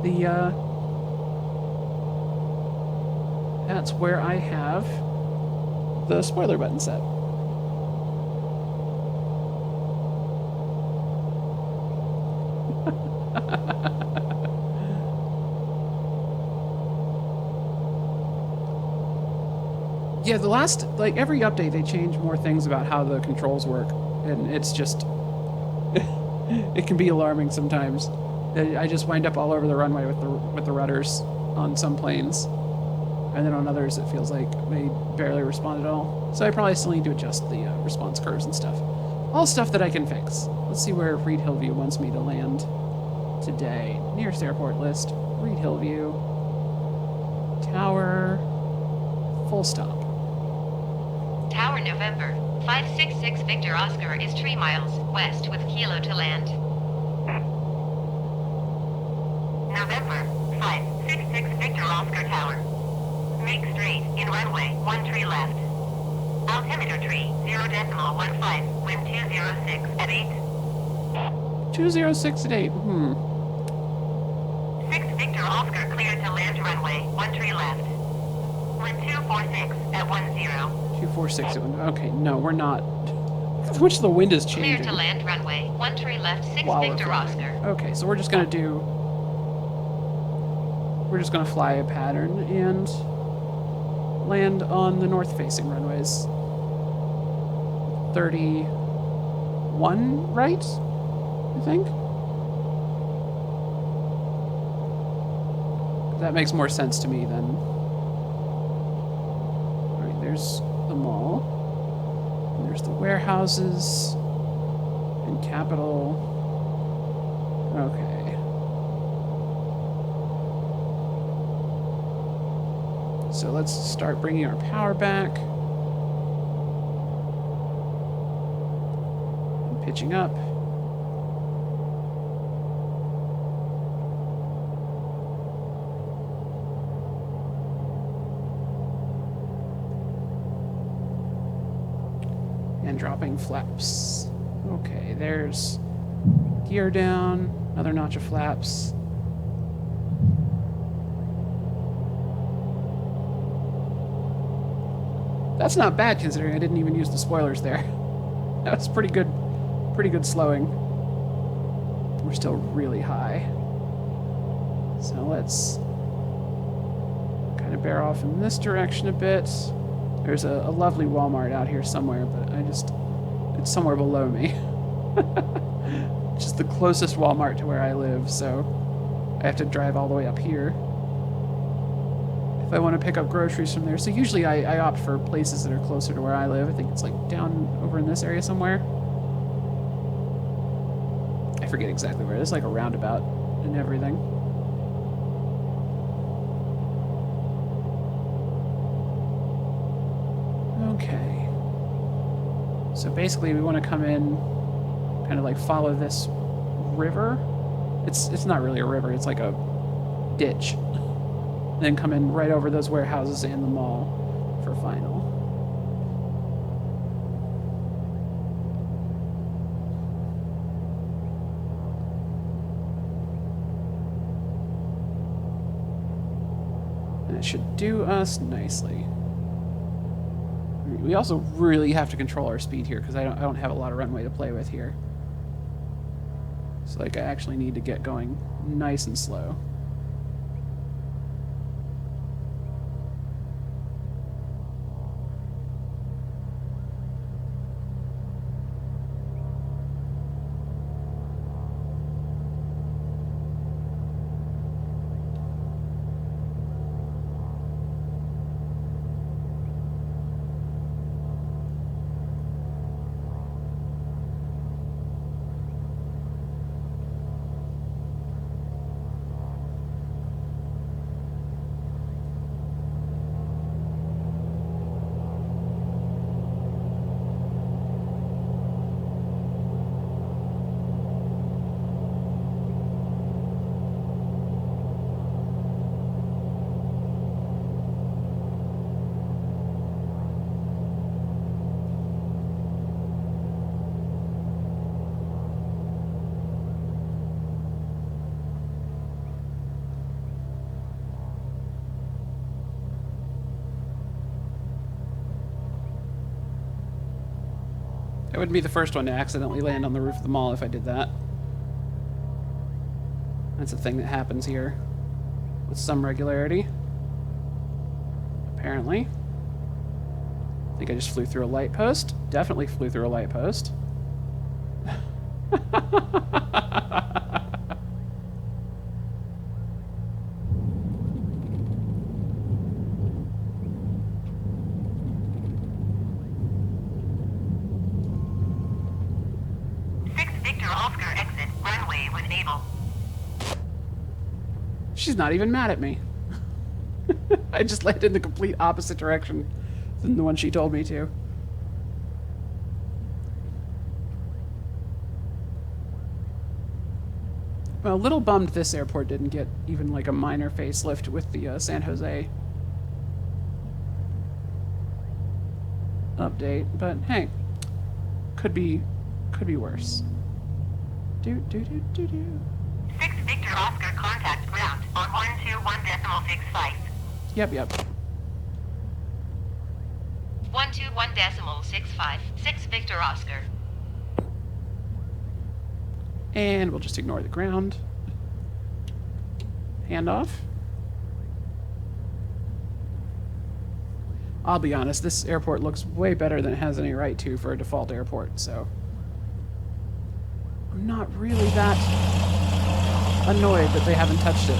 the that's where I have the spoiler button set. Yeah, the last, like, every update they change more things about how the controls work, and it's just it can be alarming sometimes. I just wind up all over the runway with the rudders on some planes. And then on others, it feels like they barely respond at all. So I probably still need to adjust the response curves and stuff. All stuff that I can fix. Let's see where Reed Hillview wants me to land today. Nearest airport list, Reed Hillview. Tower, full stop. Tower November, 566 Victor Oscar is 3 miles west with Kilo to land. November 566 Victor Oscar Tower. Make straight in runway 13 left. Altimeter tree 0.15, wind 206 at 8. 206 at 8, 6 Victor Oscar cleared to land runway 13 left. Wind 246 at 10. 246 at 1. Okay, no, we're not. Which the wind is changing. Clear to land runway 13 left, 6 while we're Victor flying. Oscar. Okay, so we're just gonna fly a pattern and land on the north-facing runways. 31 right, I think? That makes more sense to me then. Alright, there's the mall. And there's the warehouses. And Capitol. Okay. So let's start bringing our power back. And pitching up. And dropping flaps. Okay, there's gear down, another notch of flaps. That's not bad considering I didn't even use the spoilers there. That was pretty good slowing. We're still really high. So let's kind of bear off in this direction a bit. There's a lovely Walmart out here somewhere, but it's somewhere below me. Just the closest Walmart to where I live, so I have to drive all the way up here if I want to pick up groceries from there. So usually I opt for places that are closer to where I live. I think it's like down over in this area somewhere. I forget exactly where. There's like a roundabout and everything. Okay. So basically we want to come in, kind of like follow this river. It's not really a river, it's like a ditch. Then come in right over those warehouses and the mall for final. And it should do us nicely. We also really have to control our speed here because I don't have a lot of runway to play with here. So like I actually need to get going nice and slow. I wouldn't be the first one to accidentally land on the roof of the mall if I did that. That's a thing that happens here with some regularity. Apparently. I think I just flew through a light post. Definitely flew through a light post. She's not even mad at me. I just landed in the complete opposite direction than the one she told me to. Well, a little bummed this airport didn't get even like a minor facelift with the San Jose update, but hey, could be worse. Do. 6 Victor Oscar contact ground on 121.65. Yep. 121.65. 6 Victor Oscar. And we'll just ignore the ground. Handoff. I'll be honest, this airport looks way better than it has any right to for a default airport, so I'm not really that annoyed that they haven't touched it.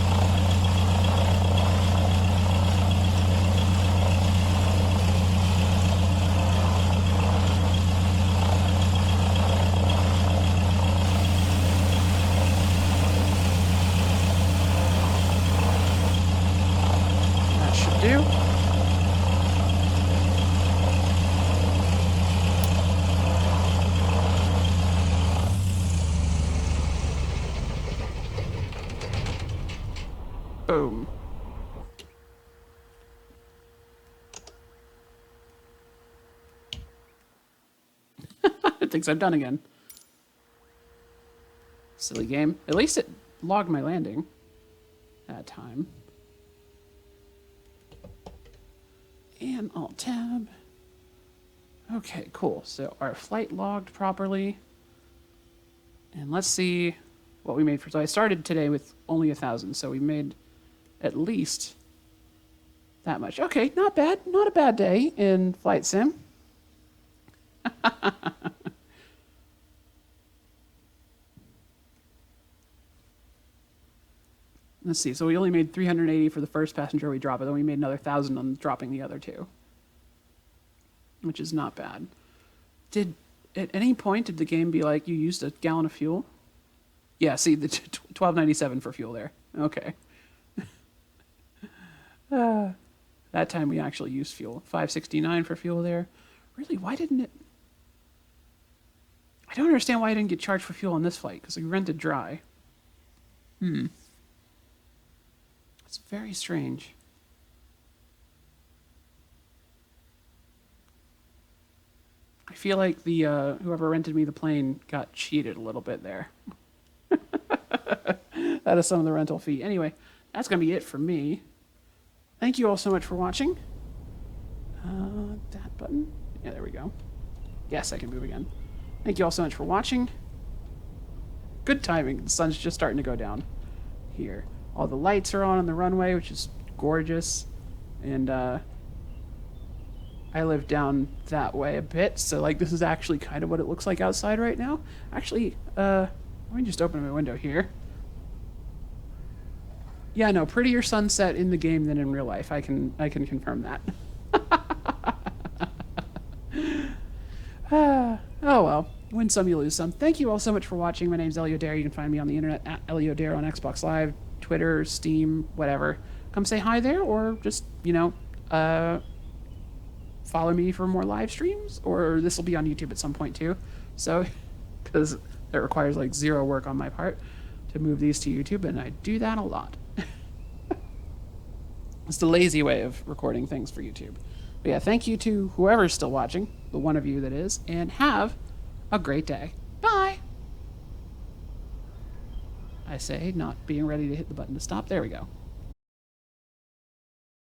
That should do. Boom. It thinks I'm done again. Silly game. At least it logged my landing that time. And Alt Tab. Okay, cool. So our flight logged properly. And let's see what we made for. So I started today with only 1,000, so we made at least that much. Okay, not bad. Not a bad day in Flight Sim. Let's see. So we only made 380 for the first passenger we dropped, but then we made another 1,000 on dropping the other two, which is not bad. At any point did the game be like, you used a gallon of fuel? Yeah, see, the 12.97 for fuel there. Okay. That time we actually used fuel. 5.69 for fuel there. Really, why didn't it... I don't understand why I didn't get charged for fuel on this flight, because we rented dry. It's very strange. I feel like the whoever rented me the plane got cheated a little bit there. Out of some of the rental fee. Anyway, that's going to be it for me. Thank you all so much for watching. That button? Yeah, there we go. Yes, I can move again. Thank you all so much for watching. Good timing. The sun's just starting to go down here. All the lights are on the runway, which is gorgeous. And I live down that way a bit, so like this is actually kind of what it looks like outside right now. Actually, let me just open my window here. Yeah, no, prettier sunset in the game than in real life. I can confirm that. Oh well, win some, you lose some. Thank you all so much for watching. My name's Eliodare. You can find me on the internet at Eliodare on Xbox Live, Twitter, Steam, whatever. Come say hi there, or just, you know, follow me for more live streams, or this will be on YouTube at some point too. So, because it requires like zero work on my part to move these to YouTube, and I do that a lot. It's the lazy way of recording things for YouTube. But yeah, thank you to whoever's still watching, the one of you that is, and have a great day. Bye! I say, not being ready to hit the button to stop. There we go.